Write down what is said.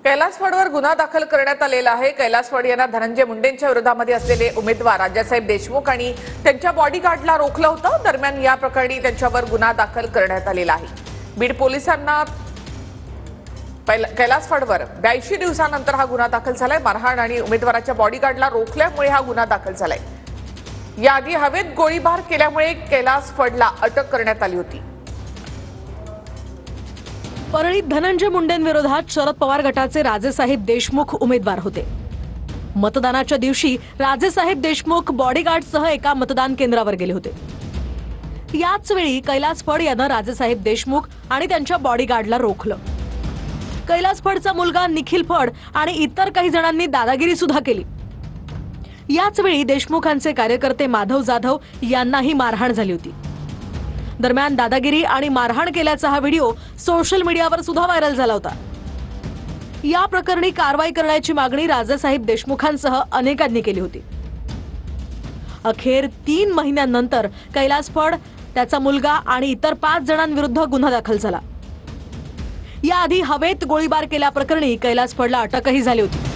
कैलास फडवर गुन्हा दाखल करण्यात आलेला आहे। कैलास फड यांना धनंजय मुंडेंच्या विरोधामध्ये असलेले उमेदवार राजासाहेब देशमुख आणि त्यांच्या बॉडीगार्डला रोखलं होतं। दरम्यान या प्रकरणी त्यांच्यावर गुन्हा दाखल करण्यात आलेला आहे। बीड पोलिसांना कैलास फडवर 82 दिवसांनंतर हा गुन्हा दाखल झालाय। मारहाण आणि उमेदवाराच्या बॉडीगार्डला रोखल्यामुळे हा गुन्हा दाखल झालाय। याआधी हवेत गोळीबार केल्यामुळे कैलास फडला अटक करण्यात आली होती। परळीत धनंजय मुंडेंविरोधात शरद पवार गटाचे राजेसाहेब देशमुख उमेदवार होते। मतदानाच्या दिवशी राजेसाहेब देशमुख बॉडीगार्डसह एका मतदान केंद्रावर गेले होते। याच वेळी कैलास फड यानं राजेसाहेब देशमुख आणि त्यांच्या बॉडीगार्डला रोखलं। कैलास फडचा मुलगा निखिल फड आणि इतर काही जणांनी दादागिरी सुद्धा केली। याच वेळी देशमुखांचे कार्यकर्ते माधव जाधव यांनाही मारहाण झाली होती। दरम्यान दादागिरी आणि मारहाण केल्याचा हा व्हिडिओ सोशल मीडियावर सुद्धा व्हायरल झाला होता। या प्रकरणी कारवाई करण्याची मागणी राजेसाहेब देशमुखांसह अनेकांनी केली होती। अखेर 3 महिन्यांनंतर कैलास फड, त्याचा मुलगा आणि इतर 5 जणांविरुद्ध गुन्हा दाखल झाला। याआधी हवेत गोळीबार केल्याप्रकरणी कैलास फडला अटकही झाली होती।